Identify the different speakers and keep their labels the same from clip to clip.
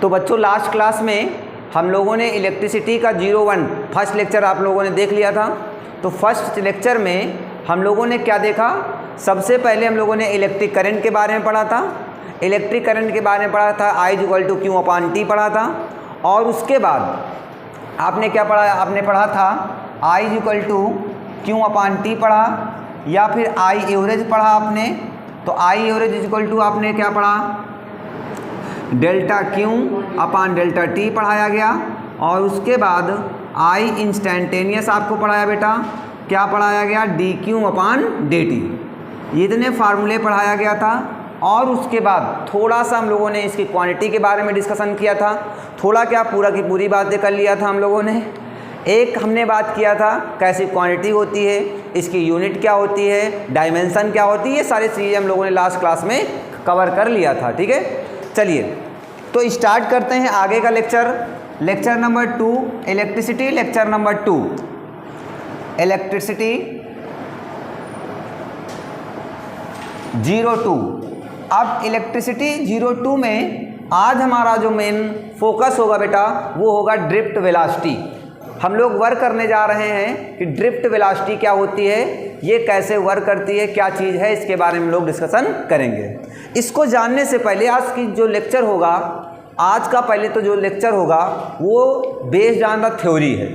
Speaker 1: तो बच्चों last class में हम लोगों ने इलेक्ट्रिसिटी का 01 फर्स्ट लेक्चर आप लोगों ने देख लिया था। तो फर्स्ट लेक्चर में हम लोगों ने क्या देखा, सबसे पहले हम लोगों ने इलेक्ट्रिक करंट के बारे में पढ़ा था। इलेक्ट्रिक करंट के बारे में पढ़ा था I=Q/T पढ़ा था। और उसके बाद आपने क्या पढ़ा, आपने पढ़ा था I=Q/T पढ़ा, या फिर I एवरेज पढ़ा आपने। तो I एवरेज आपने क्या पढ़ा, ΔQ/ΔT पढ़ाया गया। और उसके बाद I इंस्टेंटेनियस आपको पढ़ाया बेटा, क्या पढ़ाया गया, dQ/dt। ये इतने फार्मूले पढ़ाया गया था। और उसके बाद थोड़ा सा हम लोगों ने इसकी क्वांटिटी के बारे में डिस्कशन किया था। थोड़ा क्या, पूरा की पूरी बातें कर लिया था हम लोगों ने। एक हमने बात किया था कैसी क्वांटिटी होती है, इसकी यूनिट क्या होती है, डायमेंशन क्या होती है, ये सारी चीज़ें हम लोगों ने लास्ट क्लास में कवर कर लिया था। ठीक है, चलिए तो स्टार्ट करते हैं आगे का lecture number 2 electricity. Lecture number 2 electricity 02। अब इलेक्ट्रिसिटी 02 में आज हमारा जो मेन फोकस होगा बेटा वो होगा ड्रिफ्ट वेलोसिटी। हम लोग वर्क करने जा रहे हैं कि ड्रिफ्ट वेलोसिटी क्या होती है, ये कैसे वर्क करती है, क्या चीज़ है, इसके बारे में लोग डिस्कशन करेंगे। इसको जानने से पहले आज की जो लेक्चर होगा, आज का पहले तो जो लेक्चर होगा वो बेस्ड ऑन द थ्योरी है।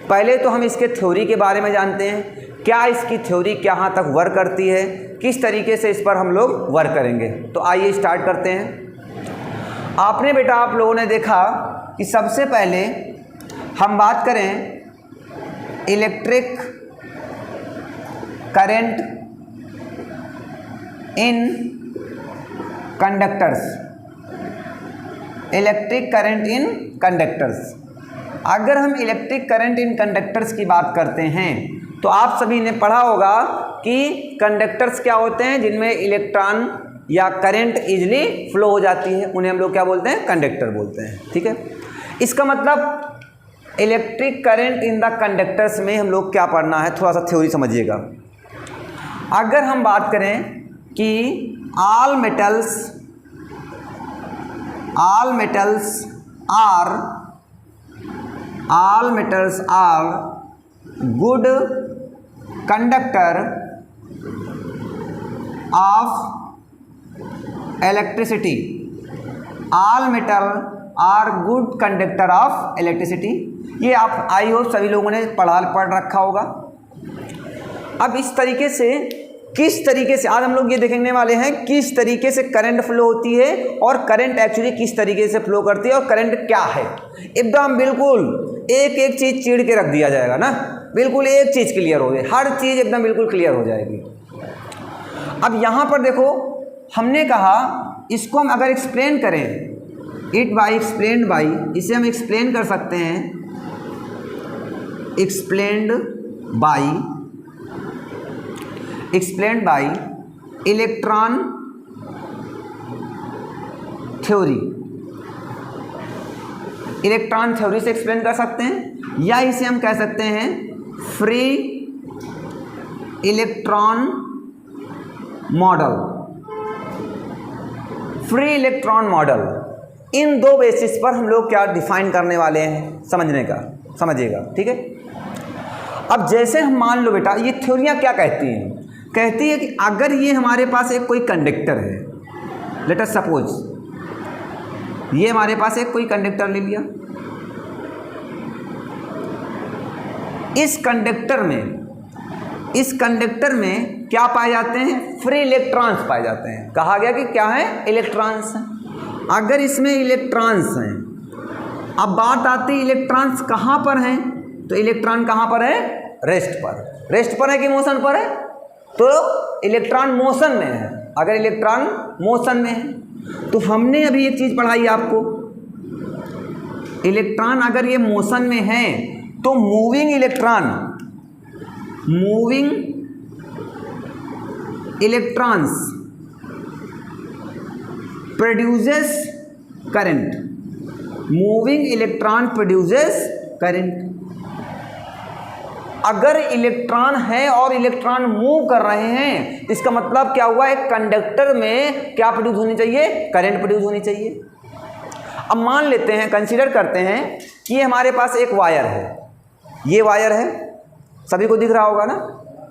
Speaker 1: पहले तो हम इसके थ्योरी के बारे में जानते हैं, क्या इसकी थ्योरी कहाँ तक वर्क करती है, किस तरीके से इस पर हम लोग वर्क करेंगे। तो आइए स्टार्ट करते हैं। आपने बेटा आप लोगों ने देखा कि सबसे पहले हम बात करें electric current in conductors. Electric current in conductors, अगर हम इलेक्ट्रिक करंट इन कंडक्टर्स की बात करते हैं तो आप सभी ने पढ़ा होगा कि कंडक्टर्स क्या होते हैं, जिनमें इलेक्ट्रॉन या करंट इजीली फ्लो हो जाती है, उन्हें हम लोग क्या बोलते हैं, कंडक्टर बोलते हैं। ठीक है, इसका मतलब electric current in the conductors में हम लोग क्या पढ़ना है, थोड़ा सा थ्योरी समझिएगा। अगर हम बात करें कि all metals are good conductor of electricity। all metal are good conductor of electricity, ये आप आई होप सभी लोगों ने पढ़ रखा होगा। अब इस तरीके से किस तरीके से आज हम लोग ये देखने वाले हैं किस तरीके से करंट फ्लो होती है और करंट एक्चुअली किस तरीके से फ्लो करती है और करंट क्या है। एकदम बिल्कुल एक एक चीज़ चीड़ के रख दिया जाएगा ना, बिल्कुल एक चीज़ क्लियर हो जाए, हर चीज़ एकदम बिल्कुल क्लियर हो जाएगी। अब यहाँ पर देखो हमने कहा इसको हम अगर एक्सप्लेन करें एक्सप्लेन्ड बाई, इसे हम एक्सप्लेन कर सकते हैं explained by electron theory. Electron theory से एक्सप्लेन कर सकते हैं, या इसे हम कह सकते हैं free electron model. Free electron model, इन दो बेसिस पर हम लोग क्या डिफाइन करने वाले हैं, समझिएगा। ठीक है, अब जैसे हम मान लो बेटा ये थ्योरियाँ क्या कहती हैं, कहती है कि अगर ये हमारे पास एक कोई कंडक्टर है, लेट अस सपोज ये हमारे पास एक कोई कंडक्टर ले लिया, इस कंडक्टर में क्या पाए जाते हैं, फ्री इलेक्ट्रॉन्स पाए जाते हैं। कहा गया कि क्या है, इलेक्ट्रॉन्स हैं। अगर इसमें इलेक्ट्रॉन्स हैं, अब बात आती है इलेक्ट्रॉन्स कहाँ पर हैं, तो इलेक्ट्रॉन कहाँ पर है, रेस्ट पर है कि मोशन पर है, तो इलेक्ट्रॉन मोशन में है। अगर इलेक्ट्रॉन मोशन में है तो हमने अभी एक चीज़ पढ़ाई आपको, इलेक्ट्रॉन अगर ये मोशन में है तो moving electrons produces current. Moving electron produces current. अगर इलेक्ट्रॉन है और इलेक्ट्रॉन मूव कर रहे हैं, इसका मतलब क्या हुआ, एक कंडक्टर में क्या प्रोड्यूस होनी चाहिए, करंट प्रोड्यूस होनी चाहिए। अब मान लेते हैं, कंसीडर करते हैं कि ये हमारे पास एक वायर है, ये वायर है, सभी को दिख रहा होगा ना,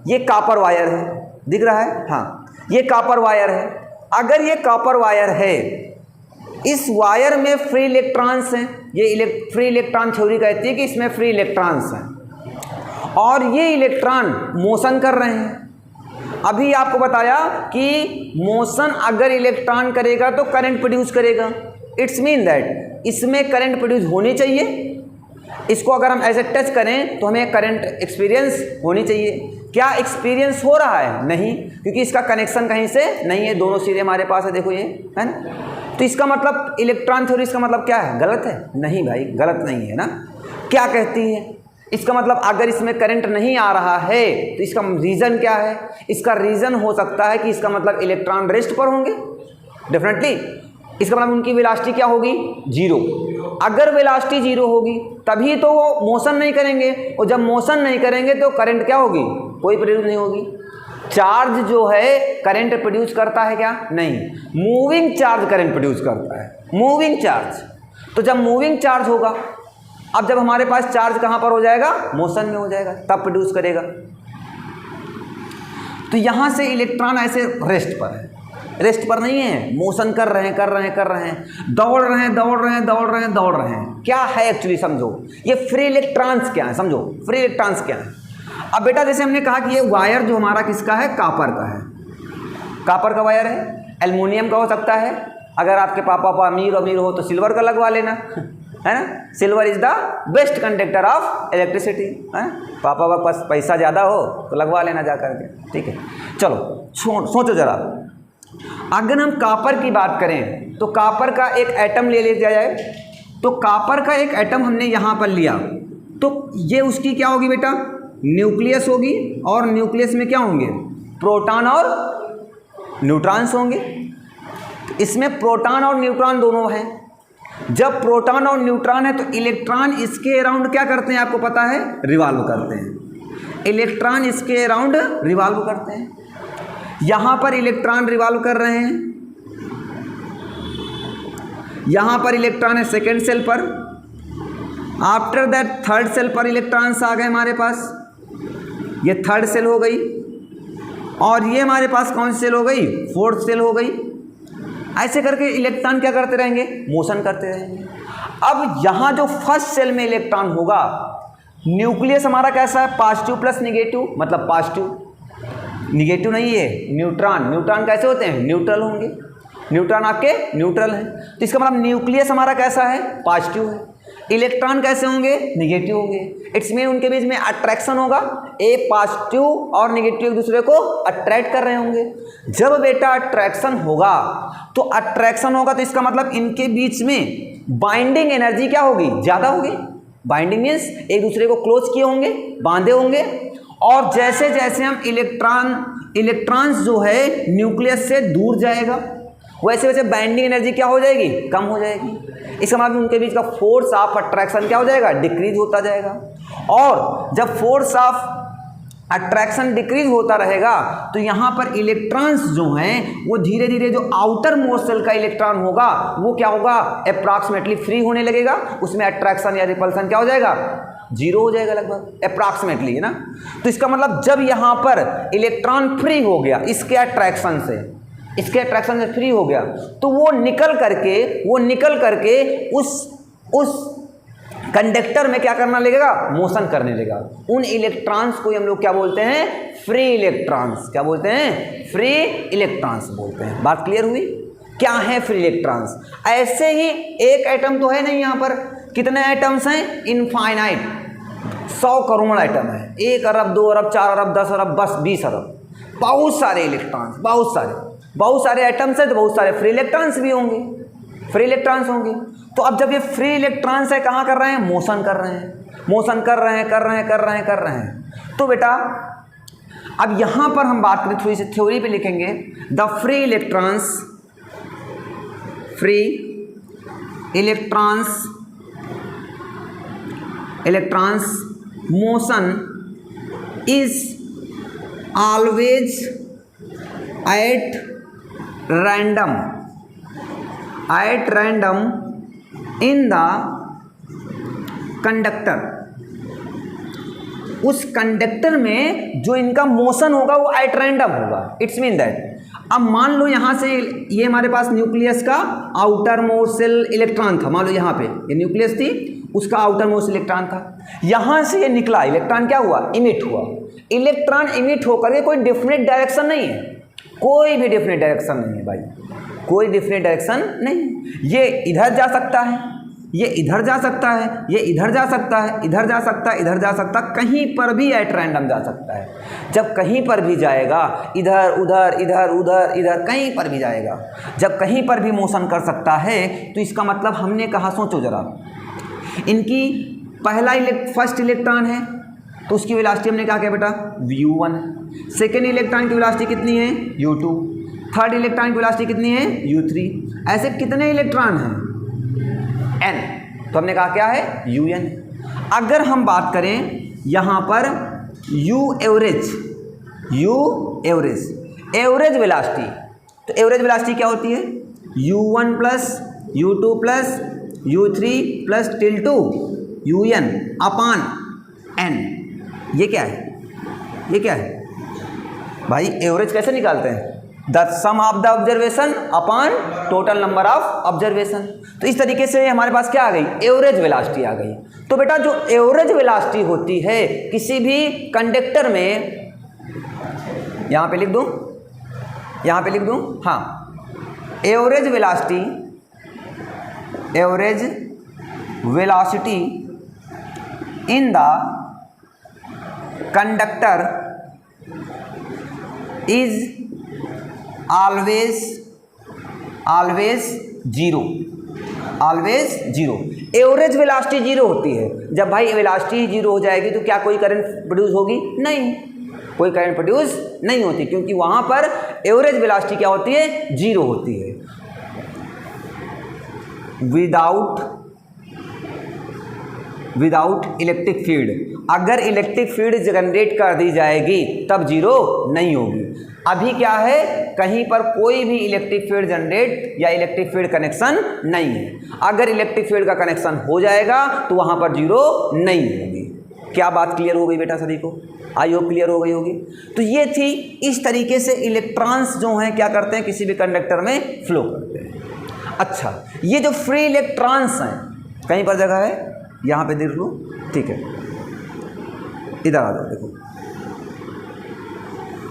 Speaker 1: ये कॉपर वायर है, दिख रहा है, हाँ ये कॉपर वायर है। अगर ये कॉपर वायर है, इस वायर में फ्री इलेक्ट्रॉन्स हैं, ये फ्री इलेक्ट्रॉन थ्योरी कहती है कि इसमें फ्री इलेक्ट्रॉन्स हैं और ये इलेक्ट्रॉन मोशन कर रहे हैं। अभी आपको बताया कि मोशन अगर इलेक्ट्रॉन करेगा तो करंट प्रोड्यूस करेगा, इट्स मीन दैट इसमें करंट प्रोड्यूस होनी चाहिए। इसको अगर हम ऐसे टच करें तो हमें करंट एक्सपीरियंस होनी चाहिए। क्या एक्सपीरियंस हो रहा है? नहीं, क्योंकि इसका कनेक्शन कहीं से नहीं है, दोनों सिरे हमारे पास है, देखो ये है ना। तो इसका मतलब इलेक्ट्रॉन थ्योरी इसका मतलब क्या है? गलत है? नहीं भाई, गलत नहीं है ना। क्या कहती है? इसका मतलब अगर इसमें करंट नहीं आ रहा है तो इसका रीज़न क्या है? इसका रीज़न हो सकता है कि इसका मतलब इलेक्ट्रॉन रेस्ट पर होंगे, डेफिनेटली। इसका मतलब उनकी वेलोसिटी क्या होगी? जीरो। अगर वेलोसिटी जीरो होगी तभी तो वो मोशन नहीं करेंगे, और जब मोशन नहीं करेंगे तो करंट क्या होगी? कोई प्रोड्यूस नहीं होगी। चार्ज जो है करंट प्रोड्यूस करता है क्या? नहीं, मूविंग चार्ज करंट प्रोड्यूस करता है, मूविंग चार्ज। तो जब मूविंग चार्ज होगा, अब जब हमारे पास चार्ज कहाँ पर हो जाएगा? मोशन में हो जाएगा, तब प्रोड्यूस करेगा। तो यहाँ से इलेक्ट्रॉन ऐसे रेस्ट पर है, रेस्ट पर नहीं है, मोशन कर रहे हैं, कर रहे हैं, कर रहे हैं, दौड़ रहे हैं, दौड़ रहे हैं, दौड़ रहे हैं, दौड़ रहे हैं। क्या है एक्चुअली? समझो, ये फ्री इलेक्ट्रॉन्स क्या है, समझो फ्री इलेक्ट्रॉन्स क्या है। अब बेटा जैसे हमने कहा कि ये वायर जो हमारा किसका है? कॉपर का है, कॉपर का वायर है। एल्युमिनियम का हो सकता है, अगर आपके पापा अमीर हो तो सिल्वर का लगवा लेना, है ना। Silver is the best conductor of electricity, है। पापा का पास पैसा ज़्यादा हो तो लगवा लेना जा करके, ठीक है। चलो सोचो जरा, अगर हम कॉपर की बात करें तो कॉपर का एक एटम ले लिया जाए, तो कॉपर का एक एटम हमने यहाँ पर लिया, तो ये उसकी क्या होगी बेटा? न्यूक्लियस होगी, और न्यूक्लियस में क्या होंगे? प्रोटॉन और न्यूट्रॉन्स होंगे। इसमें प्रोटॉन और न्यूट्रॉन दोनों हैं। जब प्रोटॉन और न्यूट्रॉन है तो इलेक्ट्रॉन इसके अराउंड क्या करते हैं? आपको पता है, रिवॉल्व करते हैं। इलेक्ट्रॉन इसके अराउंड रिवॉल्व करते हैं। यहाँ पर इलेक्ट्रॉन रिवॉल्व कर रहे हैं, यहाँ पर इलेक्ट्रॉन है सेकेंड सेल पर, आफ्टर दैट थर्ड सेल पर इलेक्ट्रॉन्स आ गए हमारे पास, ये थर्ड सेल हो गई, और ये हमारे पास कौन सी सेल हो गई? फोर्थ सेल हो गई। ऐसे करके इलेक्ट्रॉन क्या करते रहेंगे? मोशन करते रहेंगे। अब यहाँ जो फर्स्ट सेल में इलेक्ट्रॉन होगा, न्यूक्लियस हमारा कैसा है? पॉजिटिव प्लस निगेटिव, मतलब पॉजिटिव, निगेटिव नहीं है न्यूट्रॉन। न्यूट्रॉन कैसे होते हैं? न्यूट्रल होंगे, न्यूट्रॉन आपके न्यूट्रल हैं। तो इसका मतलब न्यूक्लियस हमारा कैसा है? पॉजिटिव है। इलेक्ट्रॉन कैसे होंगे? निगेटिव होंगे। इट्स मीन उनके बीच में अट्रैक्शन होगा, ए पॉजिटिव और निगेटिव एक दूसरे को अट्रैक्ट कर रहे होंगे। जब बेटा अट्रैक्शन होगा तो इसका मतलब इनके बीच में बाइंडिंग एनर्जी क्या होगी? ज़्यादा होगी। बाइंडिंग मीन्स एक दूसरे को क्लोज किए होंगे, बांधे होंगे। और जैसे जैसे हम इलेक्ट्रॉन्स जो है न्यूक्लियस से दूर जाएगा, वैसे वैसे बाइंडिंग एनर्जी क्या हो जाएगी? कम हो जाएगी। इसका मतलब उनके बीच का फोर्स ऑफ अट्रैक्शन क्या हो जाएगा? डिक्रीज होता जाएगा। और जब फोर्स ऑफ अट्रैक्शन डिक्रीज होता रहेगा तो यहाँ पर इलेक्ट्रॉन्स जो हैं वो धीरे धीरे, जो आउटर मोस्ट सेल का इलेक्ट्रॉन होगा वो क्या होगा? अप्रॉक्सीमेटली फ्री होने लगेगा। उसमें अट्रैक्शन या रिपल्सन क्या हो जाएगा? जीरो हो जाएगा लगभग, अप्रॉक्सीमेटली, है ना। तो इसका मतलब जब यहाँ पर इलेक्ट्रॉन फ्री हो गया इसके अट्रैक्शन से फ्री हो गया, तो वो निकल करके उस कंडक्टर में क्या करना लगेगा? मोशन करने लगेगा। उन इलेक्ट्रॉन्स को हम लोग क्या बोलते हैं? Free electrons. क्या बोलते हैं? फ्री इलेक्ट्रॉन्स बोलते हैं। बात क्लियर हुई? क्या है फ्री इलेक्ट्रॉन्स? ऐसे ही एक एटम तो है नहीं, यहाँ पर कितने एटम्स हैं? इनफाइनाइट, 100 करोड़ एटम है। 1 अरब, 2 अरब, 4 अरब, 10 अरब, बस 20 अरब, बहुत सारे इलेक्ट्रॉन्स, बहुत सारे एटम्स हैं, तो बहुत सारे फ्री इलेक्ट्रॉन्स भी होंगे, फ्री इलेक्ट्रॉन्स होंगे। तो अब जब ये फ्री इलेक्ट्रॉन्स है, कहाँ कर रहे हैं? मोशन कर रहे हैं। तो बेटा अब यहाँ पर हम बात करें, थोड़ी सी थ्योरी पे लिखेंगे, the free electrons motion is always at random in the conductor, उस कंडक्टर में जो इनका मोशन होगा वो एट रैंडम होगा। इट्स मीन दैट अब मान लो यहाँ से ये हमारे पास न्यूक्लियस का आउटर मोस्ट सेल इलेक्ट्रॉन था, मान लो यहाँ पे ये न्यूक्लियस थी, उसका आउटर मोस्ट इलेक्ट्रॉन था, यहाँ से ये निकला इलेक्ट्रॉन, क्या हुआ, इमिट हुआ। इलेक्ट्रॉन इमिट होकर के कोई डेफिनेट डायरेक्शन नहीं है, कोई भी डेफिनेट डायरेक्शन नहीं है भाई, कोई डेफिनेट डायरेक्शन नहीं। ये इधर जा सकता है, ये इधर जा सकता है, ये इधर जा सकता है, इधर जा सकता है, इधर जा सकता है, कहीं पर भी एट रैंडम जा सकता है। जब कहीं पर भी जाएगा, इधर उधर इधर उधर इधर कहीं पर भी जाएगा, जब कहीं पर भी मोशन कर सकता है, तो इसका मतलब हमने कहा, सोचो जरा, इनकी पहला फर्स्ट इलेक्ट्रॉन है तो उसकी वेलोसिटी हमने क्या किया बेटा, u1। सेकेंड इलेक्ट्रॉन की वेलोसिटी कितनी है, u2। थर्ड इलेक्ट्रॉन की वेलोसिटी कितनी है, u3। ऐसे कितने इलेक्ट्रॉन हैं, n, तो हमने कहा क्या है, un। अगर हम बात करें यहाँ पर u एवरेज, एवरेज वेलोसिटी, तो एवरेज वेलोसिटी क्या होती है, u1 plus u2 plus u3 plus till to un upon n। ये क्या है, ये क्या है भाई, एवरेज कैसे निकालते हैं, the sum of the observation upon total number of observation. तो इस तरीके से हमारे पास क्या आ गई, एवरेज वेलोसिटी आ गई। तो बेटा जो एवरेज वेलोसिटी होती है किसी भी कंडक्टर में, यहाँ पे लिख दूँ, यहाँ पे लिख दूँ, हाँ, average velocity in the conductor is always zero. Average velocity zero होती है। जब भाई वेलोसिटी जीरो हो जाएगी तो क्या कोई करंट प्रोड्यूस होगी, नहीं, कोई करंट प्रोड्यूस नहीं होती, क्योंकि वहां पर एवरेज वेलोसिटी क्या होती है, जीरो होती है। विदाउट इलेक्ट्रिक फील्ड, अगर इलेक्ट्रिक फील्ड जनरेट कर दी जाएगी तब जीरो नहीं होगी। अभी क्या है, कहीं पर कोई भी इलेक्ट्रिक फील्ड जनरेट या इलेक्ट्रिक फील्ड कनेक्शन नहीं है। अगर इलेक्ट्रिक फील्ड का कनेक्शन हो जाएगा तो वहां पर जीरो नहीं होगी। क्या बात क्लियर हो गई बेटा सभी को, आई होप क्लियर हो गई होगी। तो ये थी, इस तरीके से इलेक्ट्रॉन्स जो हैं क्या करते हैं, किसी भी कंडक्टर में फ्लो करते हैं। अच्छा, ये जो फ्री इलेक्ट्रॉन्स हैं, कहीं पर जगह है, यहाँ पे देख लो, ठीक है, इधर आ जाओ, देखो,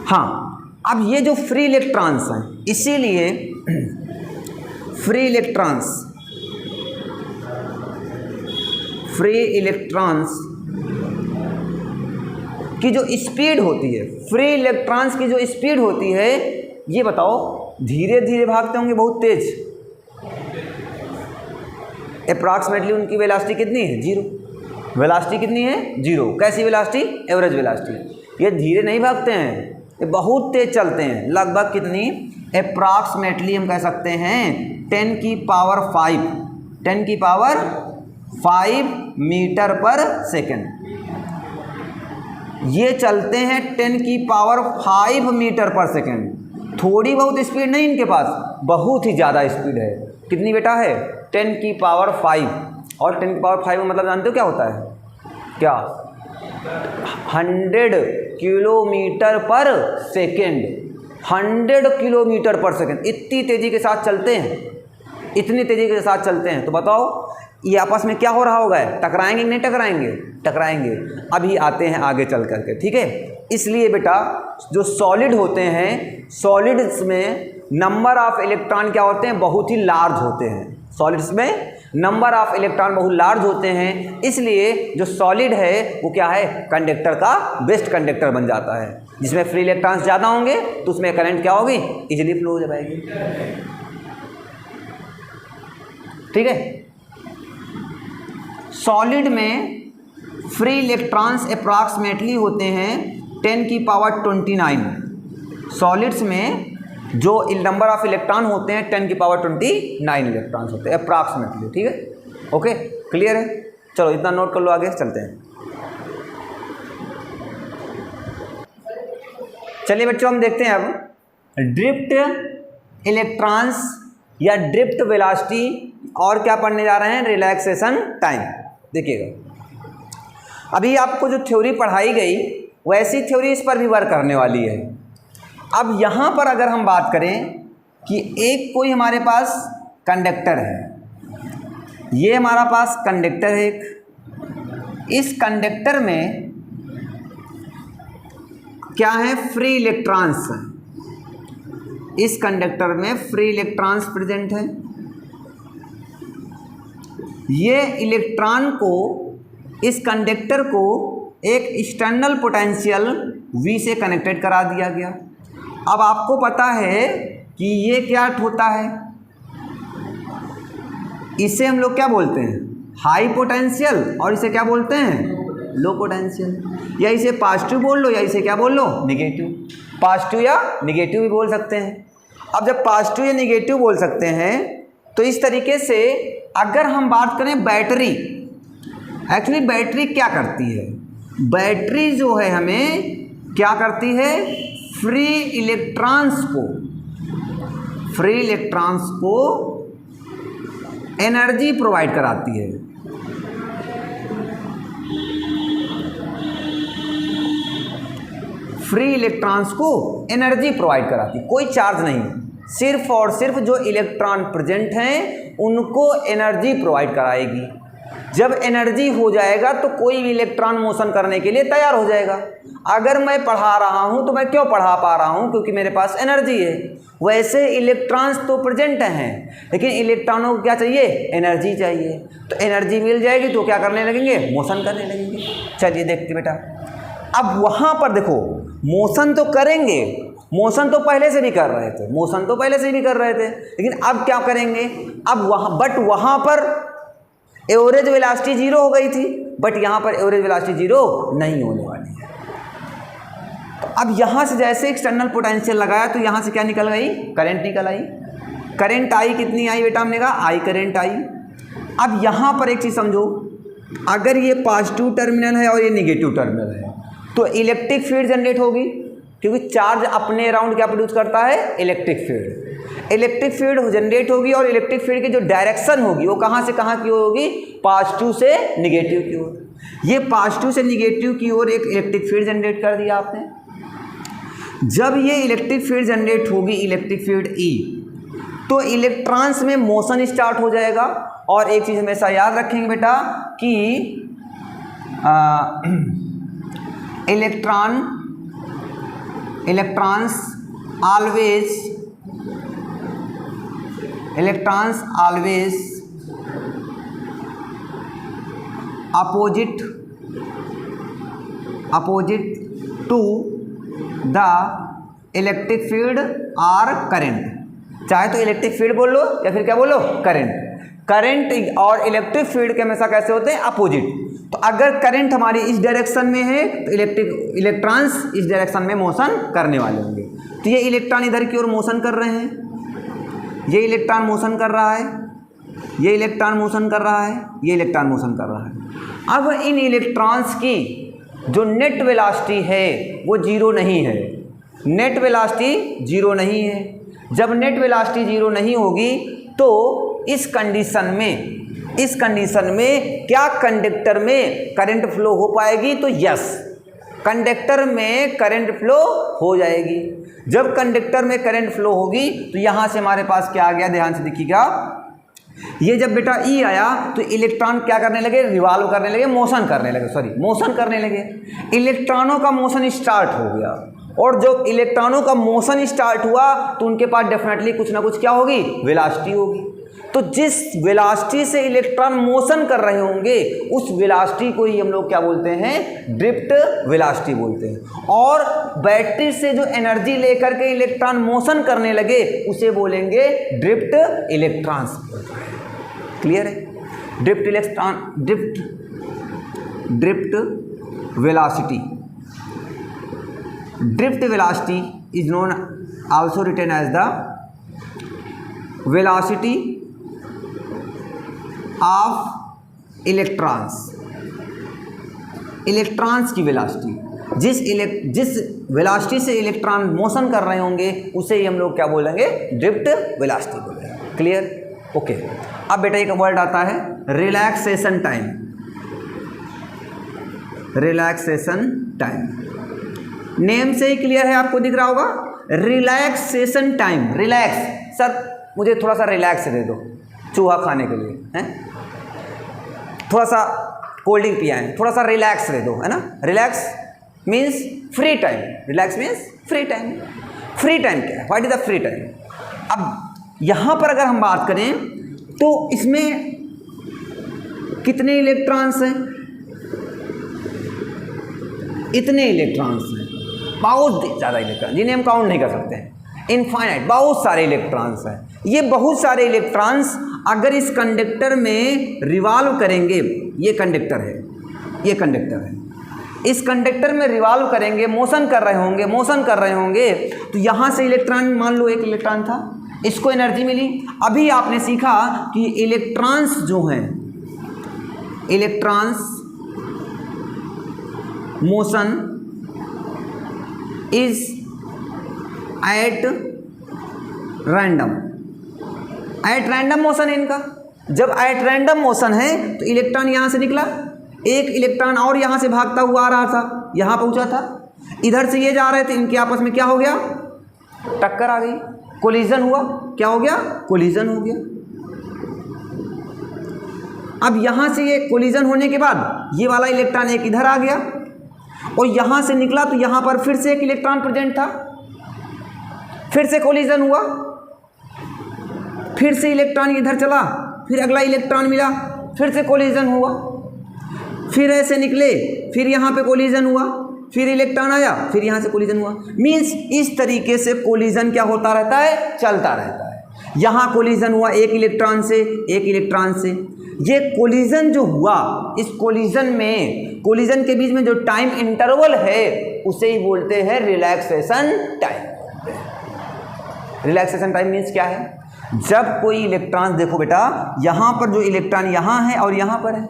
Speaker 1: हाँ। अब ये जो फ्री इलेक्ट्रॉन्स हैं, इसीलिए फ्री इलेक्ट्रॉन्स की जो स्पीड होती है, फ्री इलेक्ट्रॉन्स की जो स्पीड होती है, ये बताओ, धीरे धीरे भागते होंगे, बहुत तेज, अप्रॉक्सीमेटली उनकी वेलोसिटी कितनी है, जीरो। वेलोसिटी कितनी है, जीरो। कैसी वेलोसिटी, एवरेज वेलोसिटी। ये धीरे नहीं भागते हैं, ये बहुत तेज चलते हैं, लगभग कितनी, अप्रॉक्सीमेटली हम कह सकते हैं 10 की पावर 5 मीटर पर सेकेंड। ये चलते हैं 10 की पावर 5 मीटर पर सेकेंड। थोड़ी बहुत स्पीड नहीं इनके पास, बहुत ही ज़्यादा स्पीड है। कितनी बेटा है, 10 की पावर 5। और 10 की पावर 5 का मतलब जानते हो क्या होता है, क्या, 100 किलोमीटर पर सेकेंड। 100 किलोमीटर पर सेकेंड, इतनी तेज़ी के साथ चलते हैं, इतनी तेज़ी के साथ चलते हैं। तो बताओ ये आपस में क्या हो रहा होगा, टकराएंगे नहीं टकराएंगे, टकराएंगे। अभी आते हैं आगे चल करके, ठीक है। इसलिए बेटा जो सॉलिड होते हैं, सॉलिड्स में नंबर ऑफ इलेक्ट्रॉन क्या होते हैं, बहुत ही लार्ज होते हैं। सॉलिड्स में नंबर ऑफ इलेक्ट्रॉन बहुत लार्ज होते हैं, इसलिए जो सॉलिड है वो क्या है, कंडक्टर का बेस्ट कंडक्टर बन जाता है। जिसमें फ्री इलेक्ट्रॉन्स ज़्यादा होंगे तो उसमें करंट क्या होगी, इजीली फ्लो हो जाएगी, ठीक है। सॉलिड में फ्री इलेक्ट्रॉन्स अप्रॉक्सीमेटली होते हैं 10 की पावर 29। सॉलिड्स में जो नंबर ऑफ इलेक्ट्रॉन होते हैं 10 की पावर 29 इलेक्ट्रॉन्स होते हैं अप्रॉक्सीमेटली, ठीक है। ओके, क्लियर है। चलो इतना नोट कर लो, आगे चलते हैं। चलिए बच्चों हम देखते हैं अब ड्रिफ्ट इलेक्ट्रॉन्स या ड्रिफ्ट वेलोसिटी और क्या पढ़ने जा रहे हैं, रिलैक्सेशन टाइम। देखिएगा अभी आपको जो थ्योरी पढ़ाई गई वैसी थ्योरी इस पर भी वर्क करने वाली है। अब यहाँ पर अगर हम बात करें कि एक कोई हमारे पास कंडक्टर है, ये हमारा पास कंडक्टर है एक, इस कंडक्टर में क्या है, फ्री इलेक्ट्रॉन्स है, इस कंडक्टर में फ्री इलेक्ट्रॉन्स प्रेजेंट है। ये इलेक्ट्रॉन को, इस कंडक्टर को एक एक्सटर्नल पोटेंशियल V से कनेक्टेड करा दिया गया। अब आपको पता है कि ये क्या होता है, इसे हम लोग क्या बोलते हैं, हाई पोटेंशियल, और इसे क्या बोलते हैं, लो पोटेंशियल। या इसे पॉजिटिव बोल लो या इसे क्या बोल लो, निगेटिव। पॉजिटिव या निगेटिव भी बोल सकते हैं। अब जब पॉजिटिव या निगेटिव बोल सकते हैं तो इस तरीके से अगर हम बात करें बैटरी, एक्चुअली बैटरी क्या करती है, बैटरी जो है हमें क्या करती है, फ्री इलेक्ट्रॉन्स को एनर्जी प्रोवाइड कराती है। फ्री इलेक्ट्रॉन्स को एनर्जी प्रोवाइड कराती, कोई चार्ज नहीं, सिर्फ और सिर्फ जो इलेक्ट्रॉन प्रेजेंट हैं उनको एनर्जी प्रोवाइड कराएगी। जब एनर्जी हो जाएगा तो कोई भी इलेक्ट्रॉन मोशन करने के लिए तैयार हो जाएगा। अगर मैं पढ़ा रहा हूं तो मैं क्यों पढ़ा पा रहा हूं, क्योंकि मेरे पास एनर्जी है। वैसे इलेक्ट्रॉन्स तो प्रेजेंट हैं, लेकिन इलेक्ट्रॉनों को क्या चाहिए, एनर्जी चाहिए। तो एनर्जी मिल जाएगी तो क्या करने लगेंगे, मोशन करने लगेंगे। चलिए देखते बेटा, अब वहाँ पर देखो मोशन तो करेंगे, मोशन तो पहले से भी कर रहे थे, मोशन तो पहले से भी कर रहे थे, लेकिन अब क्या करेंगे, अब वहाँ बट वहाँ पर एवरेज वेलोसिटी 0 हो गई थी, बट यहाँ पर एवरेज वेलोसिटी 0 नहीं होने वाली है। तो अब यहाँ से जैसे एक्सटर्नल पोटेंशियल लगाया तो यहाँ से क्या निकल गई, करंट निकल आई। करंट आई, कितनी आई बेटा, हमने कहा आई करंट आई। अब यहाँ पर एक चीज़ समझो, अगर ये पॉजिटिव टर्मिनल है और ये निगेटिव टर्मिनल है तो इलेक्ट्रिक फील्ड जनरेट होगी, क्योंकि चार्ज अपने अराउंड क्या प्रोड्यूस करता है, electric field. Electric field generate होगी और इलेक्ट्रिक फील्ड की जो डायरेक्शन होगी वो कहाँ से कहाँ की ओर होगी, पॉजिटिव से निगेटिव की ओर। ये पॉजिटिव से निगेटिव की ओर एक इलेक्ट्रिक फील्ड जनरेट कर दिया आपने। जब ये इलेक्ट्रिक फील्ड जनरेट होगी, इलेक्ट्रिक फील्ड E, तो इलेक्ट्रॉन्स में मोशन स्टार्ट हो जाएगा। और एक चीज़ हमेशा याद रखेंगे बेटा कि electrons always opposite to the electric field or current। चाहे तो इलेक्ट्रिक फील्ड बोल लो या फिर क्या बोलो, करंट और इलेक्ट्रिक फील्ड के हमेशा कैसे होते हैं, अपोजिट। तो अगर करंट हमारी इस डायरेक्शन में है तो इलेक्ट्रॉन्स इस डायरेक्शन में मोशन करने वाले होंगे। तो ये इलेक्ट्रॉन इधर की ओर मोशन कर रहे हैं, ये इलेक्ट्रॉन मोशन कर रहा है, ये इलेक्ट्रॉन मोशन कर रहा है, ये इलेक्ट्रॉन मोशन कर रहा है। अब इन इलेक्ट्रॉन्स की जो नेट वेलोसिटी है वो 0 नहीं है, नेट वेलोसिटी 0 नहीं है। जब नेट वेलोसिटी 0 नहीं होगी तो इस कंडीशन में क्या कंडक्टर में करंट फ्लो हो पाएगी, तो यस, कंडक्टर में करंट फ्लो हो जाएगी। जब कंडक्टर में करंट फ्लो होगी तो यहाँ से हमारे पास क्या आ गया, ध्यान से देखिएगा, ये जब बेटा E आया तो इलेक्ट्रॉन क्या करने लगे, रिवॉल्व करने लगे, मोशन करने लगे। इलेक्ट्रॉनों का मोशन स्टार्ट हो गया, और जब इलेक्ट्रॉनों का मोशन स्टार्ट हुआ तो उनके पास डेफिनेटली कुछ ना कुछ क्या होगी, वेलोसिटी होगी। तो जिस वेलोसिटी से इलेक्ट्रॉन मोशन कर रहे होंगे उस वेलोसिटी को ही हम लोग क्या बोलते हैं, ड्रिफ्ट वेलोसिटी बोलते हैं। और बैटरी से जो एनर्जी लेकर के इलेक्ट्रॉन मोशन करने लगे उसे बोलेंगे ड्रिफ्ट इलेक्ट्रॉन्स। क्लियर है, drift velocity. Drift velocity is known also written as the velocity of electrons की वेलोसिटी, जिस वेलोसिटी से इलेक्ट्रॉन मोशन कर रहे होंगे उसे ही हम लोग क्या बोलेंगे, ड्रिफ्ट वेलोसिटी बोलेंगे। Clear, okay. अब बेटा एक वर्ड आता है relaxation time. Relaxation time name से ही क्लियर है, आपको दिख रहा होगा रिलैक्सेशन टाइम। रिलैक्स, सर मुझे थोड़ा सा रिलैक्स दे दो चूहा खाने के लिए, हैं थोड़ा सा कोल्ड ड्रिंक पिया है, थोड़ा सा रिलैक्स दे दो, है ना। Relax means free time. Relax means free time. Free time क्या है? What is the free time? अब यहाँ पर अगर हम बात करें तो इसमें कितने इलेक्ट्रॉन्स हैं? इतने इलेक्ट्रॉन्स हैं, बहुत ज़्यादा इलेक्ट्रॉन जिन्हें हम काउंट नहीं कर सकते हैं, इनफाइनाइट, बहुत सारे इलेक्ट्रॉन्स हैं। ये बहुत सारे इलेक्ट्रॉन्स अगर इस कंडक्टर में रिवॉल्व करेंगे, ये कंडक्टर है, ये कंडक्टर है, इस कंडक्टर में रिवॉल्व करेंगे, मोशन कर रहे होंगे तो यहाँ से इलेक्ट्रॉन, मान लो एक इलेक्ट्रॉन था, इसको एनर्जी मिली। अभी आपने सीखा कि इलेक्ट्रॉन्स जो हैं, electrons motion is at random. At random motion है इनका। जब एट रैंडम मोशन है तो इलेक्ट्रॉन यहाँ से निकला, एक इलेक्ट्रॉन और यहाँ से भागता हुआ आ रहा था, यहाँ पहुँचा था, इधर से ये जा रहे थे, इनके आपस में क्या हो गया? टक्कर आ गई, कोलिजन हुआ। क्या हो गया? कोलिजन हो गया। अब यहाँ से ये कोलिजन होने के बाद ये वाला इलेक्ट्रॉन एक इधर आ गया और यहाँ से निकला तो यहाँ पर फिर से एक इलेक्ट्रॉन प्रेजेंट था, फिर से कोलिजन हुआ, फिर से इलेक्ट्रॉन इधर चला, फिर अगला इलेक्ट्रॉन मिला, फिर से कोलिजन हुआ, फिर ऐसे निकले, फिर यहाँ पे कोलिजन हुआ, फिर इलेक्ट्रॉन आया, फिर यहाँ से कोलिजन हुआ। मीन्स इस तरीके से कोलिजन क्या होता रहता है? चलता रहता है। यहाँ कोलिजन हुआ एक इलेक्ट्रॉन से, एक इलेक्ट्रॉन से। ये कोलिजन जो हुआ, इस कोलिजन में, कोलिजन के बीच में जो टाइम इंटरवल है उसे ही बोलते हैं relaxation time. Relaxation time means क्या है? जब कोई इलेक्ट्रॉन, देखो बेटा यहाँ पर जो इलेक्ट्रॉन यहाँ है और यहाँ पर है,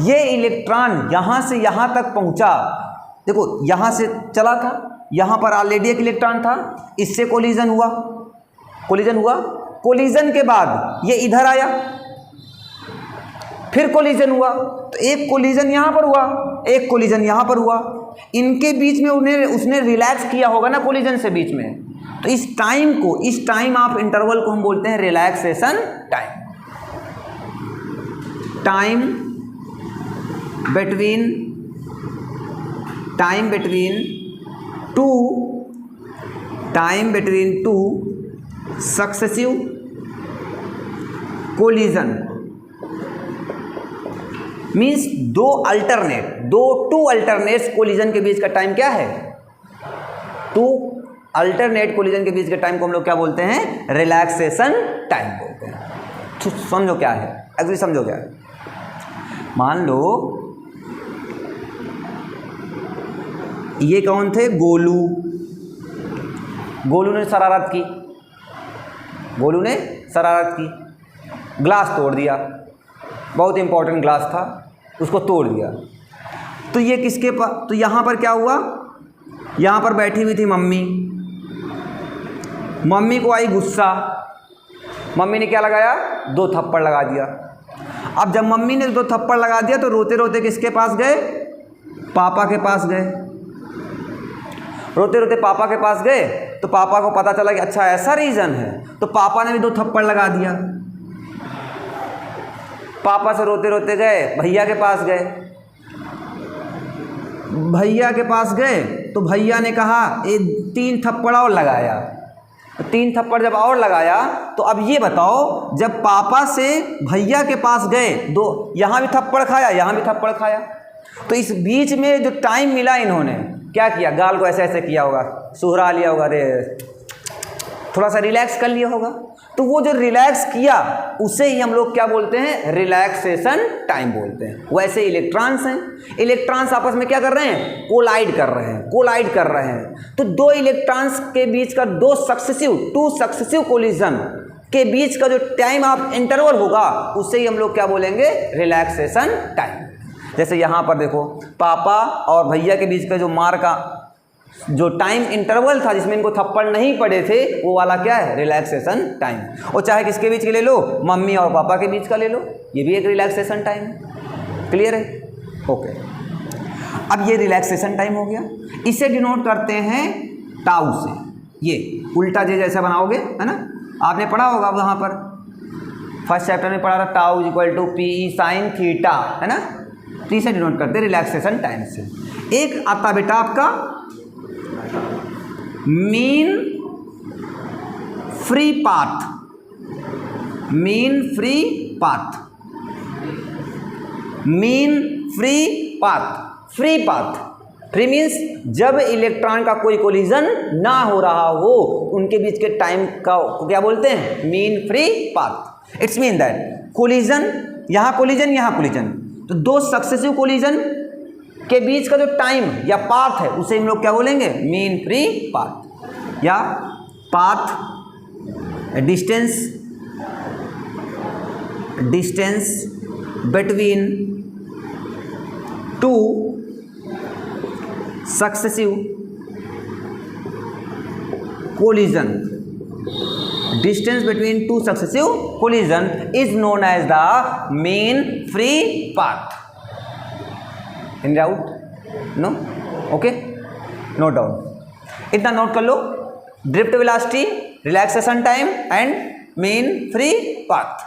Speaker 1: ये इलेक्ट्रॉन यहाँ से यहाँ तक पहुँचा, देखो यहाँ से चला था, यहाँ पर ऑलरेडी एक इलेक्ट्रॉन था, इससे कोलिजन हुआ, कोलिजन हुआ, कोलिजन के बाद ये इधर आया, फिर कोलिजन हुआ, तो एक कोलिजन यहाँ पर हुआ, एक कोलिजन यहाँ पर हुआ, इनके बीच में उसने रिलैक्स किया होगा ना कोलिजन से बीच में, तो इस टाइम को, इस टाइम ऑफ इंटरवल को हम बोलते हैं relaxation time. Time between two successive collision means two alternates collision के बीच का टाइम क्या है? टू अल्टरनेट कोलिजन के बीच के टाइम को हम लोग क्या बोलते हैं? रिलैक्सेशन टाइम बोलते हैं। समझो क्या है, एक्चुअली समझो क्या है। मान लो ये कौन थे? गोलू। गोलू ने शरारत की, गोलू ने शरारत की, ग्लास तोड़ दिया, बहुत इंपॉर्टेंट ग्लास था, उसको तोड़ दिया। तो ये किसके पास, तो यहाँ पर क्या हुआ? यहाँ पर बैठी हुई थी मम्मी, मम्मी को आई गुस्सा, मम्मी ने क्या लगाया? 2 थप्पड़ लगा दिया। अब जब मम्मी ने 2 थप्पड़ लगा दिया तो रोते रोते किसके पास गए? पापा के पास गए। रोते रोते पापा के पास गए तो पापा को पता चला कि अच्छा ऐसा रीज़न है, तो पापा ने भी 2 थप्पड़ लगा दिया। पापा से रोते रोते गए भैया के पास गए, भैया के पास गए तो भैया ने कहा 3 थप्पड़ और लगाया। 3 थप्पड़ जब और लगाया तो अब ये बताओ, जब पापा से भैया के पास गए, 2 यहाँ भी थप्पड़ खाया, यहाँ भी थप्पड़ खाया, तो इस बीच में जो टाइम मिला इन्होंने क्या किया? गाल को ऐसे ऐसे किया होगा, सुहरा लिया होगा, अरे थोड़ा सा रिलैक्स कर लिया होगा। तो वो जो रिलैक्स किया उसे ही हम लोग क्या बोलते हैं? रिलैक्सेशन टाइम बोलते हैं। वैसे इलेक्ट्रॉन्स हैं, इलेक्ट्रॉन्स आपस में क्या कर रहे हैं? कोलाइड कर रहे हैं। तो 2 इलेक्ट्रॉन्स के बीच का 2 सक्सेसिव कोलिजन के बीच का जो टाइम ऑफ इंटरवल होगा उसे ही हम लोग क्या बोलेंगे? Relaxation time. जैसे यहाँ पर देखो, पापा और भैया के बीच का जो मार का जो टाइम इंटरवल था जिसमें इनको थप्पड़ नहीं पड़े थे वो वाला क्या है, रिलैक्सेशन टाइम। और चाहे किसके बीच के ले लो, मम्मी और पापा के बीच का ले लो, ये भी एक रिलैक्सेशन टाइम है। क्लियर है? ओके। अब ये रिलैक्सेशन टाइम हो गया, इसे डिनोट करते हैं टाउ से। ये उल्टा जे जैसा बनाओगे, है ना, आपने पढ़ा होगा वहाँ पर फर्स्ट चैप्टर में पढ़ा था, tau equal to P sine theta, है ना। तो इसे डिनोट करते हैं रिलैक्सेशन टाइम से। एक आता बेटा आपका mean free path, mean free path, mean free path. Free path, free means जब इलेक्ट्रॉन का कोई कोलिजन ना हो रहा हो, उनके बीच के टाइम का क्या बोलते हैं, mean free path. It's mean that collision, यहाँ कोलिजन, यहाँ कोलिजन, तो दो सक्सेसिव कोलिजन के बीच का जो टाइम या पाथ है उसे हम लोग क्या बोलेंगे, मीन फ्री पाथ, या path distance, distance between two successive collision, distance between two successive collision is known as the mean free path. In doubt? No? Okay, no doubt. इतना नोट कर लो, drift velocity, relaxation time and mean free path.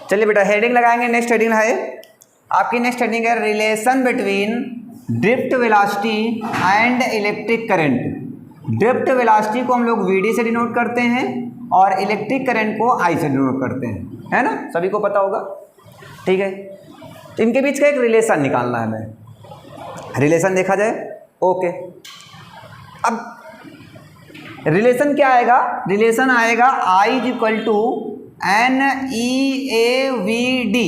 Speaker 1: चलिए बेटा heading लगाएंगे। Next heading है आपकी, next heading है relation between drift velocity and electric current. Drift velocity को हम लोग वीडी से डिनोट करते हैं और इलेक्ट्रिक करंट को आई से डिनोट करते हैं, है ना, सभी को पता होगा। ठीक है, तो इनके बीच का एक रिलेशन निकालना है हमें। रिलेशन देखा जाए, ओके। अब रिलेशन क्या आएगा, रिलेशन आएगा I is equal to N E A V D.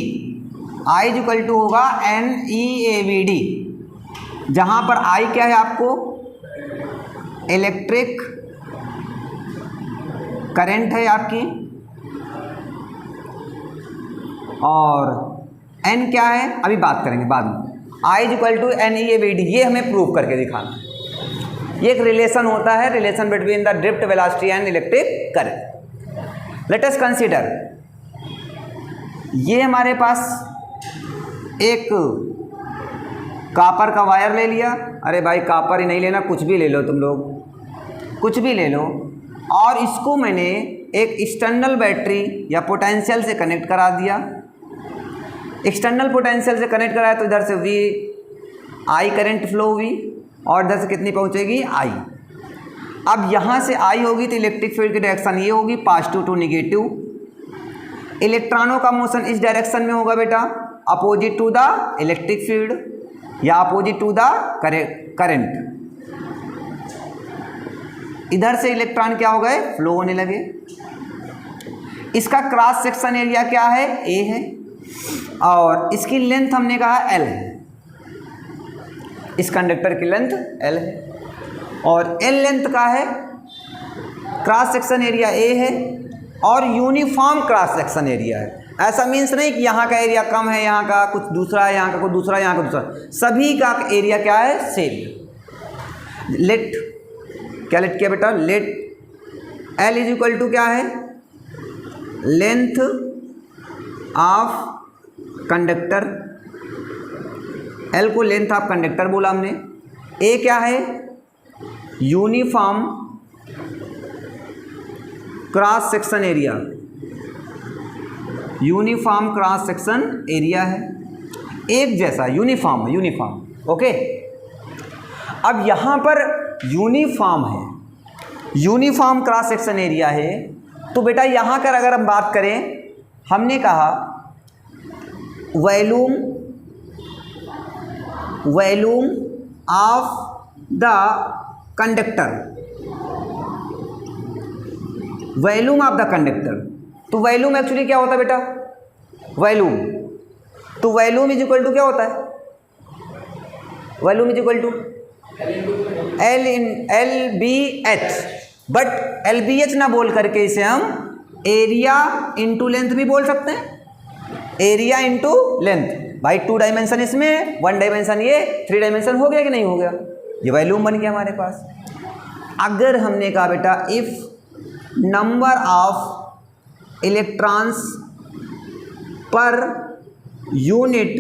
Speaker 1: I is equal to होगा N E A V D, जहाँ पर आई क्या है आपको, इलेक्ट्रिक करंट है आपकी, और एन क्या है अभी बात करेंगे बाद में। I is equal to N E A V D, ये हमें प्रूव करके दिखाना है। ये एक रिलेशन होता है, relation between the drift velocity and electric current. Let us consider, ये हमारे पास एक कापर का वायर ले लिया। अरे भाई कापर ही नहीं लेना, कुछ भी ले लो तुम लोग, कुछ भी ले लो, और इसको मैंने एक एक्सटर्नल बैटरी या पोटेंशियल से कनेक्ट करा दिया। एक्सटर्नल पोटेंशियल से कनेक्ट कराया तो इधर से वी आई करंट फ्लो हुई, और इधर से कितनी पहुंचेगी, आई। अब यहाँ से आई होगी तो इलेक्ट्रिक फील्ड की डायरेक्शन ये होगी, पॉजिटिव टू निगेटिव। इलेक्ट्रॉनों का मोशन इस डायरेक्शन में होगा बेटा, opposite to the electric field या अपोजिट टू द करंट। इधर से इलेक्ट्रॉन क्या हो गए, फ्लो होने लगे। इसका क्रॉस सेक्शन एरिया क्या है, ए है, और इसकी लेंथ हमने कहा एल है। इस कंडक्टर की लेंथ एल है, और एल लेंथ का है, क्रॉस सेक्शन एरिया ए है, और यूनिफॉर्म क्रॉस सेक्शन एरिया है। ऐसा मीन्स नहीं कि यहाँ का एरिया कम है, यहाँ का कुछ दूसरा है, यहाँ का कुछ दूसरा, यहाँ का दूसरा, सभी का एरिया क्या है, सेम। लेट क्या लेट किया बेटा, let L is equal to क्या है, लेंथ ऑफ कंडक्टर। एल को लेंथ ऑफ कंडक्टर बोला हमने। ए क्या है, uniform cross section area, uniform cross section area है, एक जैसा यूनिफॉर्म है, यूनिफॉर्म। ओके, अब यहाँ पर यूनिफॉर्म है, यूनिफॉर्म क्रॉस सेक्शन एरिया है, तो बेटा यहाँ कर अगर हम बात करें, हमने कहा volume of the conductor, volume of the conductor. तो वॉल्यूम एक्चुअली क्या होता है बेटा, वॉल्यूम, तो वॉल्यूम इज इक्वल टू क्या होता है, volume is equal to L B H, but L B H ना बोल करके इसे हम एरिया इंटू लेंथ भी बोल सकते हैं, एरिया इंटू लेंथ। भाई 2 डायमेंशन इसमें, 1 डायमेंशन ये, 3 डायमेंशन हो गया कि नहीं हो गया, ये वॉल्यूम बन गया हमारे पास। अगर हमने कहा बेटा if number of electrons per unit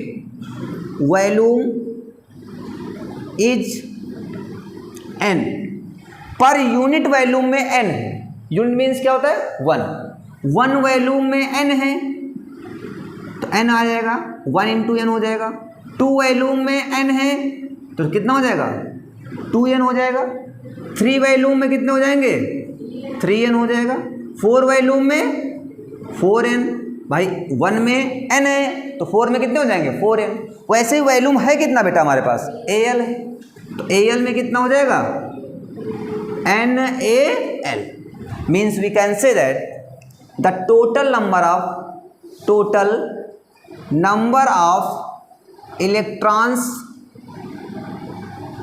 Speaker 1: volume is n, पर यूनिट वॉल्यूम में n है, यूनिट मीन्स क्या होता है 1 वॉल्यूम में n है तो n आ जाएगा, 1 इंटू n हो जाएगा। 2 वॉल्यूम में n है तो कितना हो जाएगा 2n हो जाएगा। 3 वॉल्यूम में कितने हो जाएंगे 3n हो जाएगा। 4 वॉल्यूम में 4n, भाई 1 में n है तो 4 में कितने हो जाएंगे 4n। वैसे ही वॉल्यूम है कितना बेटा हमारे पास Al है, तो Al में कितना हो जाएगा NaL, means we can say that the total number of electrons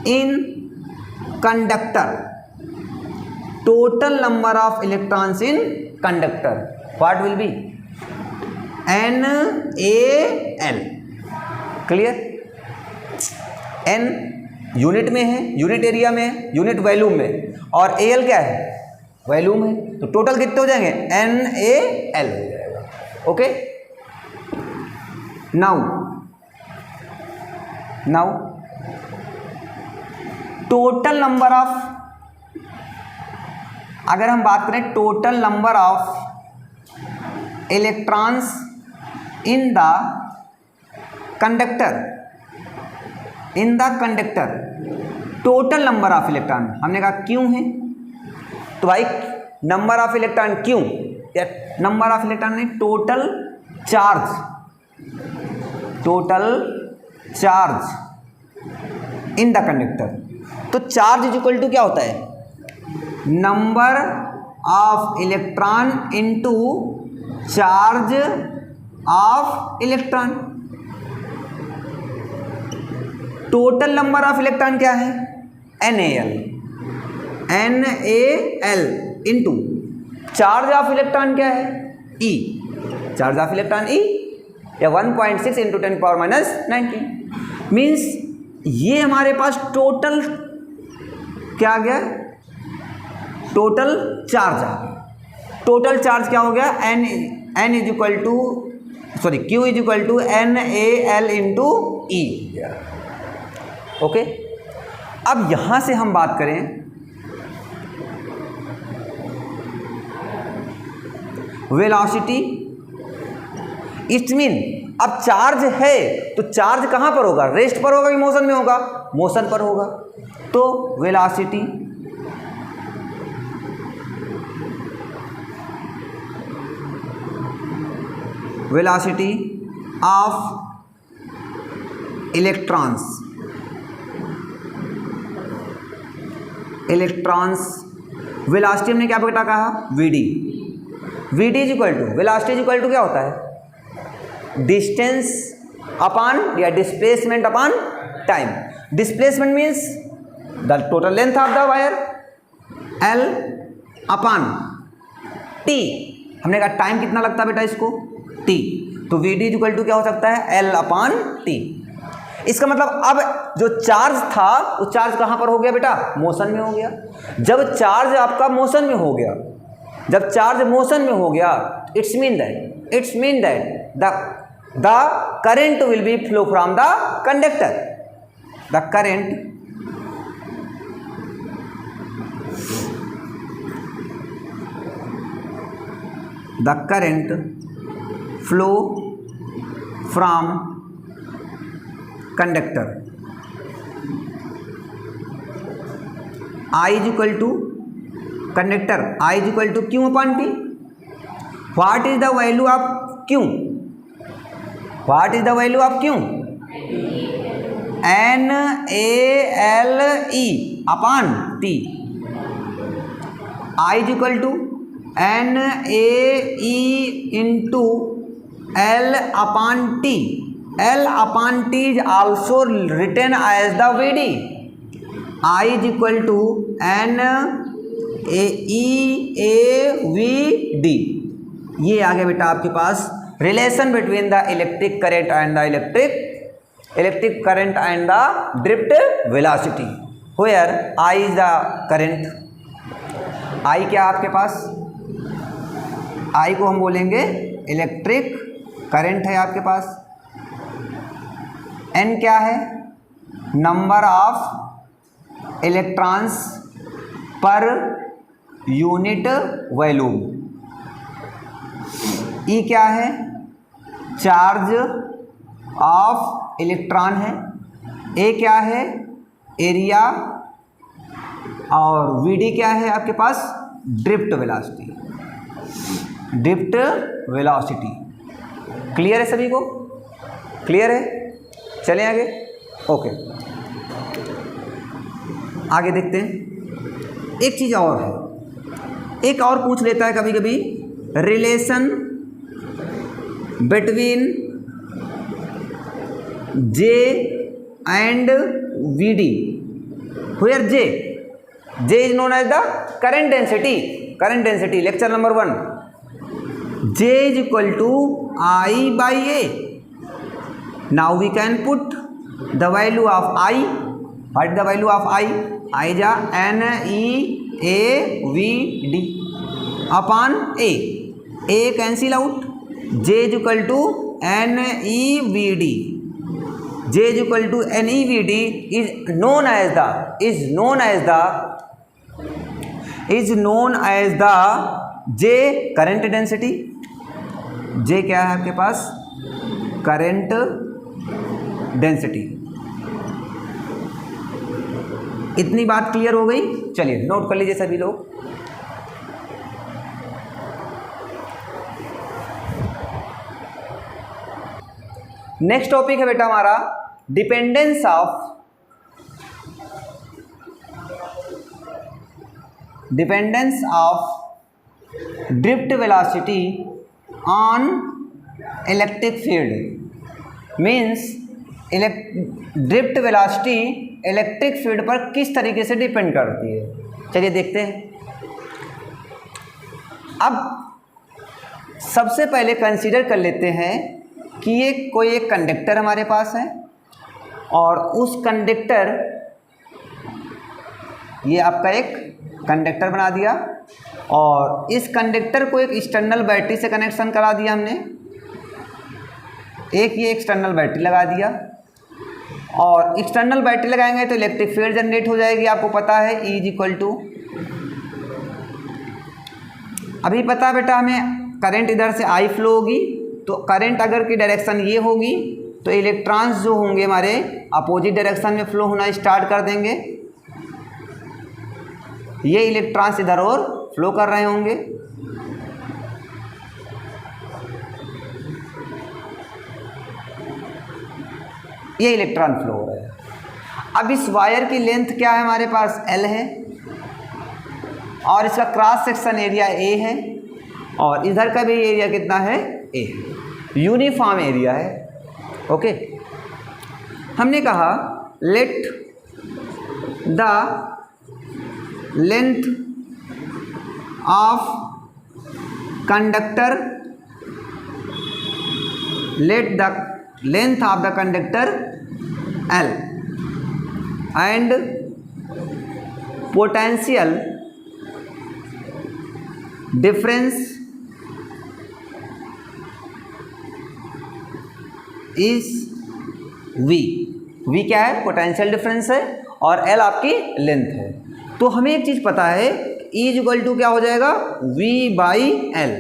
Speaker 1: in conductor, total number of electrons in conductor what will be NaL। Clear, n unit में है, यूनिट एरिया में है, यूनिट वॉल्यूम में, और Al क्या है volume है, तो टोटल कितने हो जाएंगे NaL हो जाएगा। Okay, now total number of, अगर हम बात करें total number of electrons in the conductor, total number of electron, हमने कहा क्यों है, तो भाई नंबर ऑफ इलेक्ट्रॉन क्यों, या नंबर ऑफ इलेक्ट्रॉन नहीं, total charge in the conductor. तो चार्ज इज इक्वल टू क्या होता है number of electron into charge of electron. Total number of electron क्या है NaL into charge of electron क्या है E, charge of electron E, या 1.6 इंटू 10⁻⁹, मीन्स ये हमारे पास टोटल क्या आ गया, टोटल चार्ज आ गया। टोटल चार्ज क्या हो गया n is equal to Q is equal to NaL into E। Okay, अब यहां से हम बात करें वेलोसिटी, इट मीन अब चार्ज है तो चार्ज कहां पर होगा, रेस्ट पर होगा कि मोशन में होगा, मोशन पर होगा। तो वेलोसिटी ऑफ इलेक्ट्रॉन्स वेलोसिटी हमने क्या बेटा कहा Vd is equal to, velocity is equal to क्या होता है डिस्टेंस अपॉन या displacement upon time. Displacement means the total length of the wire, L upon T, हमने कहा टाइम कितना लगता है बेटा इसको T, तो Vd इज इक्वल टू क्या हो सकता है L अपॉन T। इसका मतलब अब जो चार्ज था वो चार्ज कहाँ पर हो गया बेटा मोशन में हो गया। जब चार्ज आपका मोशन में हो गया, जब चार्ज मोशन में हो गया, it's mean that the current will be flow from the conductor, the current flow from conductor। I is equal to conductor, I is equal to Q upon T। What is the value of Q? What is the value of Q? NaLe upon T। I is equal to NaE into L upon T। L upon T is also written as the Vd। I is equal to NaEAVD। ये आ गया बेटा आपके पास relation between the electric current and the electric electric current and the drift velocity, where I is the current. I क्या आपके पास, आई को हम बोलेंगे इलेक्ट्रिक करंट है आपके पास। एन क्या है, number of electrons per unit volume. E क्या है, चार्ज ऑफ इलेक्ट्रॉन है। ए क्या है, एरिया। और वी डी क्या है आपके पास, drift velocity, drift velocity. Clear है सभी को, क्लियर है? चलें आगे। ओके, आगे देखते हैं। एक चीज़ और है, एक और पूछ लेता है कभी कभी, relation between J and V D, where J is known as the current density. Current density lecture number 1, J is equal to I by A. Now we can put the value of I. What is the value of I? I is NEAVD upon A. A cancel out. J is equal to NEVD. J is equal to NEVD is known as the J current density. J क्या है आपके पास, current density. इतनी बात clear हो गई? चलिए note कर लीजिए सभी लोग। नेक्स्ट टॉपिक है बेटा हमारा dependence of drift velocity on electric field. Means drift velocity electric field पर किस तरीके से डिपेंड करती है। चलिए देखते हैं। अब सबसे पहले कंसीडर कर लेते हैं कि ये कोई एक कंडक्टर हमारे पास है और उस कंडक्टर, ये आपका एक कंडक्टर बना दिया और इस कंडक्टर को एक एक्सटर्नल बैटरी से कनेक्शन करा दिया हमने। एक ये एक्सटर्नल बैटरी लगा दिया और एक्सटर्नल बैटरी लगाएंगे तो इलेक्ट्रिक फील्ड जनरेट हो जाएगी। आपको पता है E इज इक्वल टू, अभी पता है बेटा हमें करंट इधर से I फ्लो होगी, तो करंट अगर की डायरेक्शन ये होगी तो इलेक्ट्रॉन्स जो होंगे हमारे अपोजिट डायरेक्शन में फ्लो होना स्टार्ट कर देंगे। ये इलेक्ट्रॉन्स इधर और फ्लो कर रहे होंगे। ये इलेक्ट्रॉन फ्लो हो रहा है। अब इस वायर की लेंथ क्या है हमारे पास, L है और इसका क्रॉस सेक्शन एरिया A है और इधर का भी एरिया कितना है, A। यूनिफॉर्म एरिया है। ओके, हमने कहा let the length of conductor, let the length of the conductor L and potential difference is V। V क्या है, पोटेंशियल डिफरेंस है और L आपकी लेंथ है। तो हमें एक चीज़ पता है E इज इक्वल टू क्या हो जाएगा, V बाई L।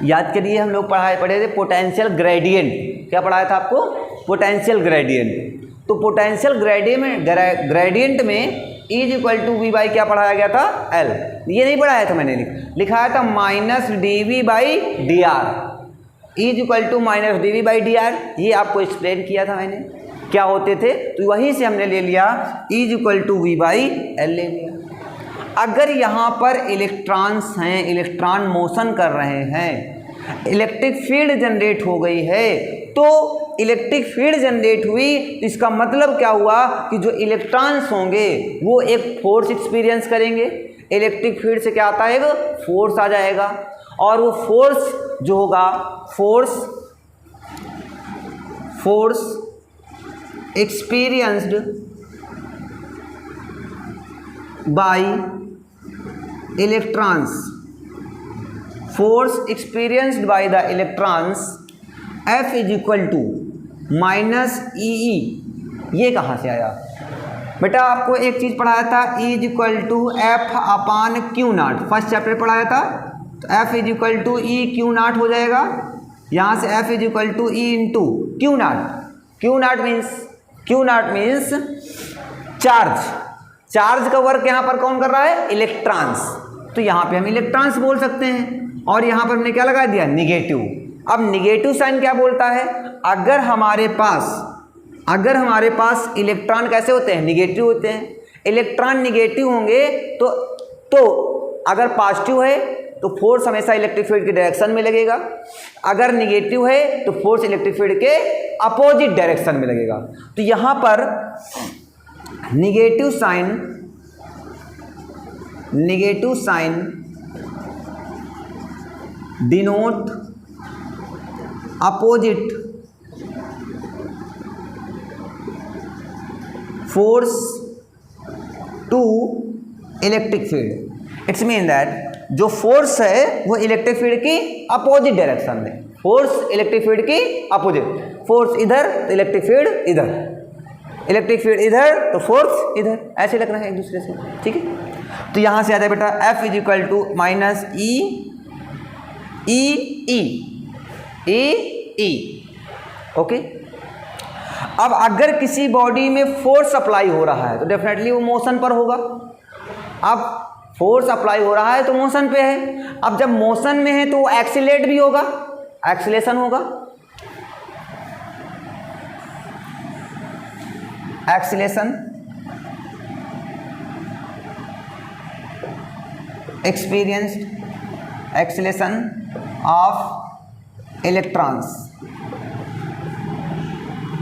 Speaker 1: याद करिए हम लोग पढ़े थे पोटेंशियल ग्रेडियंट। क्या पढ़ाया था आपको, पोटेंशियल ग्रेडियंट। तो पोटेंशियल ग्रेडियंट में E is equal to V by क्या पढ़ाया गया था, L। ये नहीं पढ़ाया था मैंने, लिखाया था minus dV by dr। E is equal to minus dV by dr, ये आपको एक्सप्लेन किया था मैंने क्या होते थे। तो वहीं से हमने ले लिया E is equal to V by L ले लिया। अगर यहाँ पर इलेक्ट्रॉन्स हैं, इलेक्ट्रॉन मोशन कर रहे हैं, इलेक्ट्रिक फील्ड जनरेट हो गई है, तो इलेक्ट्रिक फील्ड जनरेट हुई, इसका मतलब क्या हुआ कि जो इलेक्ट्रॉन्स होंगे वो एक फोर्स एक्सपीरियंस करेंगे। इलेक्ट्रिक फील्ड से क्या आता है, एक फोर्स आ जाएगा और वो फोर्स जो होगा, force experienced by electrons, force experienced by the electrons F is equal to minus E. ये कहाँ से आया बेटा? आपको एक चीज़ पढ़ाया था, E is equal to F upon Q naught, first chapter पढ़ाया था। तो F is equal to E Q naught हो जाएगा। यहाँ से F is equal to E into Q naught. Q naught means charge. Charge का वर्क यहाँ पर कौन कर रहा है? इलेक्ट्रॉन्स। तो यहाँ पे हम इलेक्ट्रॉन्स बोल सकते हैं। और यहाँ पर हमने क्या लगा दिया? निगेटिव। अब निगेटिव साइन क्या बोलता है? अगर हमारे पास इलेक्ट्रॉन कैसे होते हैं? निगेटिव होते हैं। इलेक्ट्रॉन निगेटिव होंगे तो अगर पॉजिटिव है तो फोर्स हमेशा इलेक्ट्रिक फील्ड की डायरेक्शन में लगेगा, अगर निगेटिव है तो फोर्स इलेक्ट्रिक फील्ड के अपोजिट डायरेक्शन में लगेगा। तो यहाँ पर negative sign denote opposite force to electric field. It's mean that जो फोर्स है वो इलेक्ट्रिक फील्ड की अपोजिट डायरेक्शन में। फोर्स इलेक्ट्रिक फील्ड की अपोजिट, फोर्स इधर तो इलेक्ट्रिक फील्ड इधर, इलेक्ट्रिक फील्ड इधर तो फोर्स इधर, ऐसे लगना है एक दूसरे से। ठीक है, तो यहां से आ जाए बेटा F is equal to minus E. Okay, अब अगर किसी बॉडी में फोर्स अप्लाई हो रहा है तो डेफिनेटली वो मोशन पर होगा। अब फोर्स अप्लाई हो रहा है तो मोशन पे है। अब जब मोशन में है तो वो एक्सीलेट भी होगा, एक्सीलेशन होगा। Acceleration of electrons.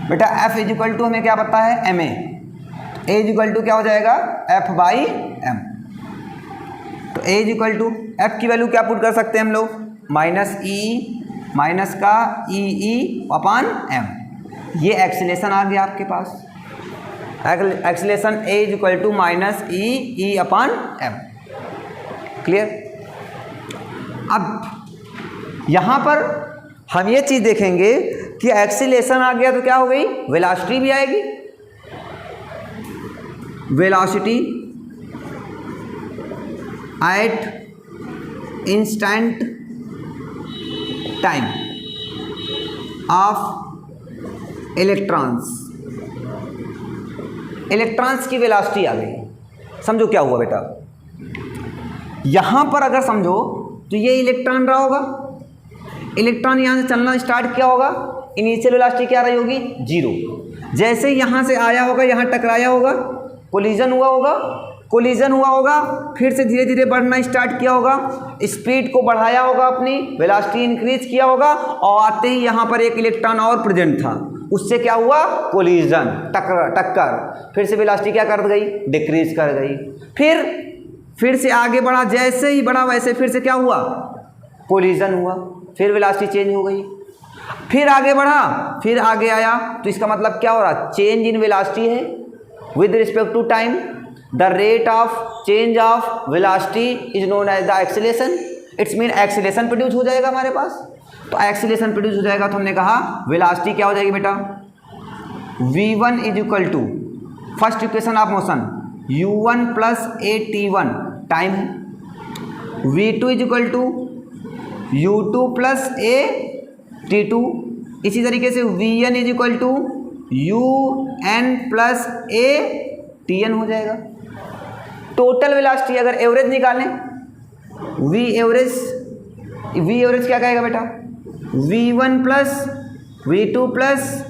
Speaker 1: बेटा F इज इक्वल टू हमें क्या पता है? ma। A is equal to क्या हो जाएगा? F by m। तो A is equal to F की वैल्यू क्या पुट कर सकते हैं हम लोग? माइनस ई माइनस का ई अपान m। ये एक्सीलेशन आ गया आपके पास। Acceleration A is equal to minus E upon m। Clear? अब यहाँ पर हम ये चीज़ देखेंगे कि एक्सीलेशन आ गया तो क्या हो गई? वेलोसिटी भी आएगी। Velocity at instant time of electrons. Electrons की वेलोसिटी आ गई। समझो क्या हुआ बेटा? यहां पर अगर समझो तो ये इलेक्ट्रॉन रहा होगा, इलेक्ट्रॉन यहां से चलना स्टार्ट किया होगा, इनिशियल वेलोसिटी क्या रही होगी? 0। जैसे यहाँ से आया होगा, यहाँ टकराया होगा, कोलिजन हुआ होगा, फिर से धीरे धीरे बढ़ना स्टार्ट किया होगा, स्पीड को बढ़ाया होगा, अपनी वेलोसिटी इंक्रीज किया होगा, और आते ही यहाँ पर एक इलेक्ट्रॉन और प्रेजेंट था, उससे क्या हुआ? कोलिजन, टक्कर। फिर से वेलोसिटी क्या कर गई? डिक्रीज कर गई। फिर से आगे बढ़ा, जैसे ही बढ़ा वैसे फिर से क्या हुआ? कोलिजन हुआ, फिर वेलोसिटी चेंज हो गई। फिर आगे बढ़ा, फिर आगे आया, तो इसका मतलब क्या हो रहा? चेंज इन वेलोसिटी है with respect to time. The rate of change of velocity is known as the acceleration. It's mean acceleration produce हो जाएगा हमारे पास। तो एक्सीलेशन प्रोड्यूस हो जाएगा तो हमने कहा वेलोसिटी क्या हो जाएगी बेटा? v1 is equal to first equation of motion u1 plus A t1 time है, v2 is equal to u2 plus A t2। इसी तरीके से vn is equal to un plus A tn हो जाएगा। टोटल वेलोसिटी अगर average निकालें, v average क्या कहेगा बेटा? v1 plus v2 plus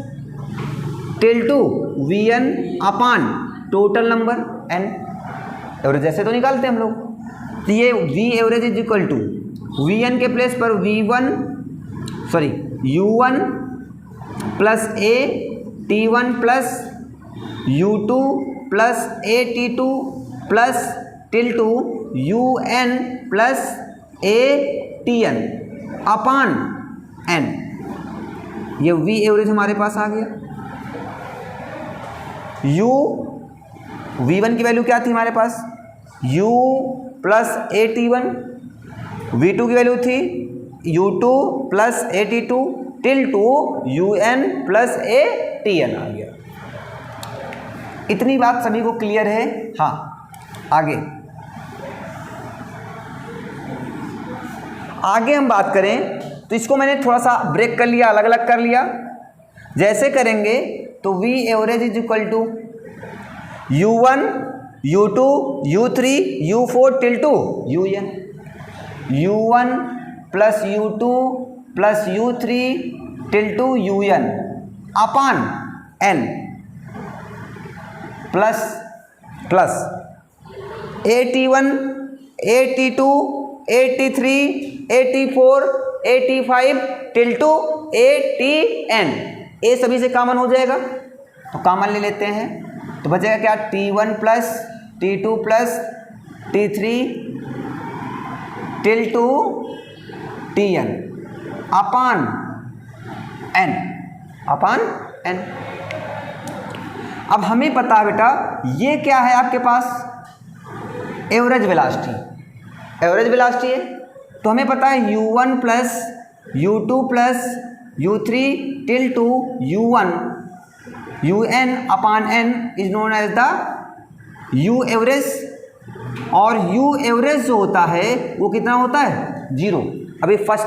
Speaker 1: till to vn upon total number n। Average ऐसे तो निकालते हैं हम लोग। तो ये v average is equal to vn के प्लेस पर u1 plus A t1 plus u2 plus A t2 plus till to un plus A tn upon n। ये v एवरेज हमारे पास आ गया। u v1 की वैल्यू क्या थी हमारे पास, u plus A T one, v2 की वैल्यू थी u2 plus A T two till to un plus A T N आ गया। इतनी बात सभी को क्लियर है? हाँ, आगे हम बात करें तो इसको मैंने थोड़ा सा ब्रेक कर लिया, अलग अलग कर लिया। जैसे करेंगे तो v average is equal to u1 u2 u3 u4 till to un, u1 plus u2 plus u3 till to un upon n plus plus AT1 AT2 AT3 AT4 AT5 till to ATN। A सभी से common हो जाएगा तो common ले लेते हैं, तो बचेगा क्या, T1 plus T2 plus T3 till two TN upon n। अब हमें पता है बेटा ये क्या है आपके पास, एवरेज वेलोसिटी है, तो हमें पता है u1 plus u2 plus u3 till to un upon n is known as the u average. और u एवरेज जो होता है वो कितना होता है, 0। अभी फर्स्ट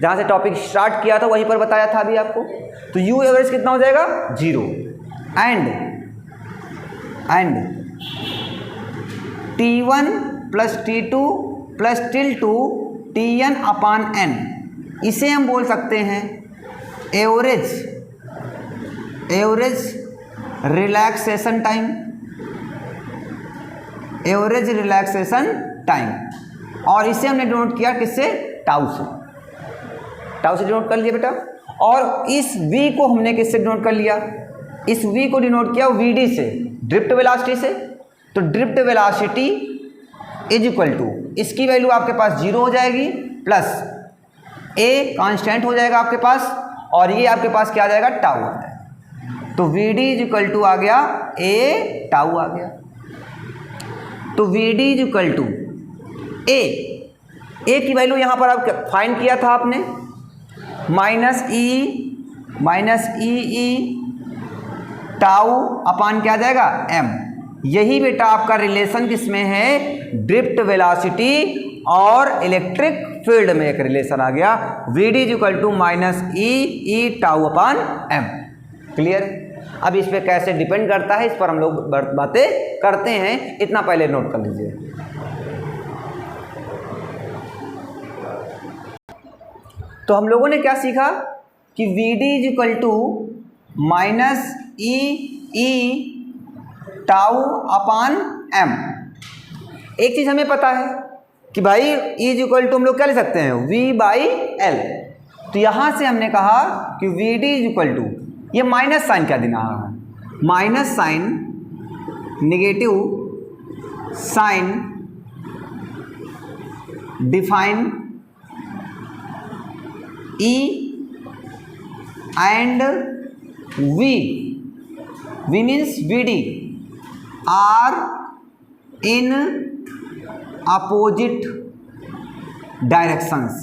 Speaker 1: जहाँ से टॉपिक स्टार्ट किया था वहीं पर बताया था अभी आपको, तो u एवरेज कितना हो जाएगा, 0 and T1 plus T2 plus till to Tn upon n, इसे हम बोल सकते हैं एवरेज रिलैक्सेशन टाइम, और इसे हमने डिनोट किया किससे, टाउ से डिनोट कर लिया बेटा। और इस v को हमने किससे डिनोट कर लिया, इस v को डिनोट किया vd से, ड्रिफ्ट वेलोसिटी से। तो drift velocity is equal to, इसकी वैल्यू आपके पास 0 हो जाएगी, प्लस a कांस्टेंट हो जाएगा आपके पास, और ये आपके पास क्या आ जाएगा, टाउ आ जाएगा। तो vd इज इक्वल टू आ गया a टाउ आ गया। तो vd is equal to a की वैल्यू यहाँ पर आप फाइंड किया था आपने, माइनस ई टाउ अपान क्या आ जाएगा, m। यही बेटा आपका रिलेशन किसमें है, ड्रिफ्ट वेलोसिटी और इलेक्ट्रिक फील्ड में एक रिलेशन आ गया, vd is equal to minus E tau upon m। Clear? अब इस पे कैसे डिपेंड करता है इस पर हम लोग बातें करते हैं, इतना पहले नोट कर लीजिए। तो हम लोगों ने क्या सीखा कि vd is equal to minus E tau upon m। एक चीज़ हमें पता है कि भाई इज इक्वल टू हम लोग क्या ले सकते हैं, v बाई एल। तो यहाँ से हमने कहा कि vd इज इक्वल टू, ये माइनस साइन क्या देना है, minus sign, negative sign, define e and v means vd are in opposite directions.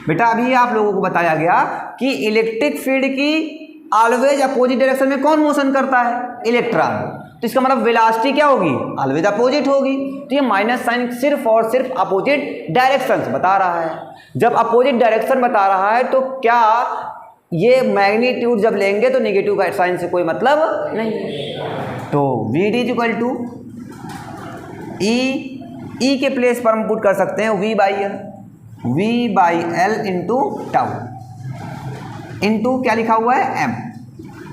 Speaker 1: बेटा अभी आप लोगों को बताया गया कि इलेक्ट्रिक फील्ड की ऑलवेज अपोजिट डायरेक्शन में कौन मोशन करता है, इलेक्ट्रॉन। तो इसका मतलब वेलोसिटी क्या होगी, ऑलवेज अपोजिट होगी। तो ये माइनस साइन सिर्फ और सिर्फ अपोजिट डायरेक्शन बता रहा है। जब अपोजिट डायरेक्शन बता रहा है तो क्या ये मैग्नीट्यूड जब लेंगे तो नेगेटिव का साइन से कोई मतलब नहीं। तो vd इज इक्वल टू ई के प्लेस पर हम पुट कर सकते हैं v by L into tau, into क्या लिखा हुआ है m।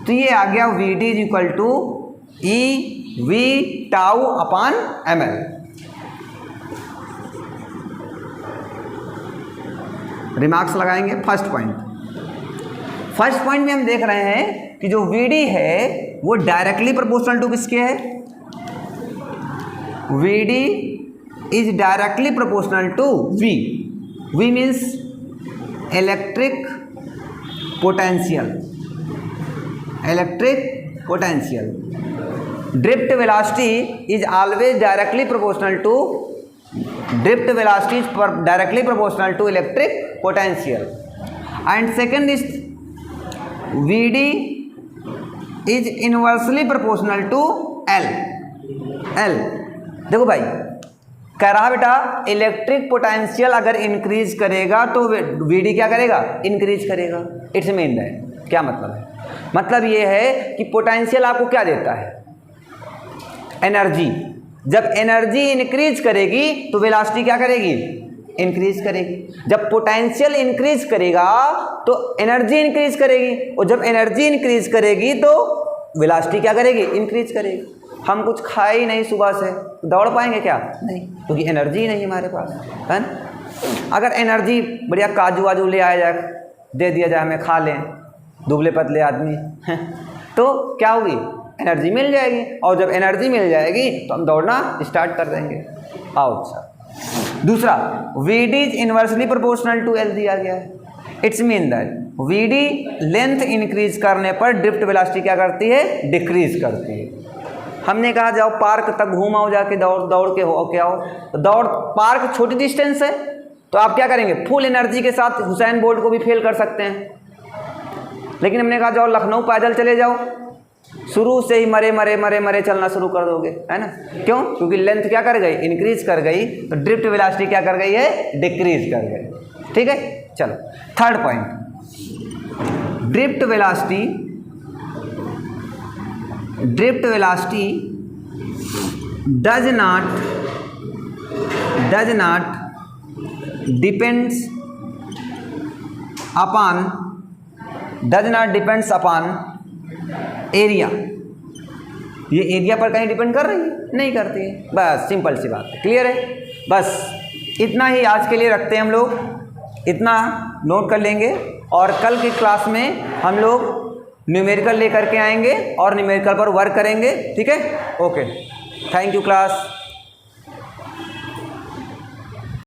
Speaker 1: तो ये आ गया vd is equal to E V tau upon ml। Remarks लगाएंगे। फर्स्ट पॉइंट में हम देख रहे हैं कि जो vd है वो डायरेक्टली प्रोपोर्शनल टू किसके है, vd is directly proportional to v means electric potential. Electric potential. Drift velocity is always directly proportional to electric potential. And second is Vd is inversely proportional to L। देखो भाई, कह रहा बेटा electric potential अगर increase करेगा तो Vd क्या करेगा? इंक्रीज करेगा। इट्स मीन दैट, क्या मतलब है? मतलब ये है कि पोटेंशियल आपको क्या देता है? एनर्जी। जब एनर्जी इंक्रीज करेगी तो वेलोसिटी क्या करेगी? इंक्रीज करेगी। जब पोटेंशियल इंक्रीज करेगा तो एनर्जी इंक्रीज करेगी, और जब एनर्जी इंक्रीज करेगी तो वेलोसिटी क्या करेगी? इंक्रीज करेगी। हम कुछ खाए ही नहीं सुबह से, दौड़ पाएंगे क्या? नहीं, क्योंकि एनर्जी ही नहीं हमारे पास, है ना। अगर एनर्जी बढ़िया काजू वाजू ले आया जाए, दे दिया जाए, हमें खा लें, दुबले पतले आदमी तो क्या होगी? एनर्जी मिल जाएगी, और जब एनर्जी मिल जाएगी तो हम दौड़ना स्टार्ट कर देंगे। आओ सर, दूसरा Vd is inversely proportional to L दिया गया है। It's mean that Vd length increase करने पर ड्रिफ्ट वेलोसिटी क्या करती है? डिक्रीज करती है। हमने कहा जाओ पार्क तक घूम आओ, जाके दौड़ के हो के आओ, तो दौड़ पार्क छोटी डिस्टेंस है, तो आप क्या करेंगे? फुल एनर्जी के साथ हुसैन बोल्ट को भी फेल कर सकते हैं। लेकिन हमने कहा जाओ लखनऊ पैदल चले जाओ, शुरू से ही मरे चलना शुरू कर दोगे, है ना। क्यों? क्योंकि लेंथ क्या कर गई? इंक्रीज कर गई, तो ड्रिफ्ट वेलोसिटी क्या कर गई है? डिक्रीज कर गई। ठीक है, चलो third point, drift velocity does not depends upon area. ये एरिया पर कहीं डिपेंड कर रही है? नहीं करती है। बस सिंपल सी बात है, क्लियर है। बस इतना ही आज के लिए रखते हैं हम लोग, इतना नोट कर लेंगे, और कल की क्लास में हम लोग न्यूमेरिकल लेकर के आएंगे और न्यूमेरिकल पर वर्क करेंगे। ठीक है, ओके, थैंक यू क्लास।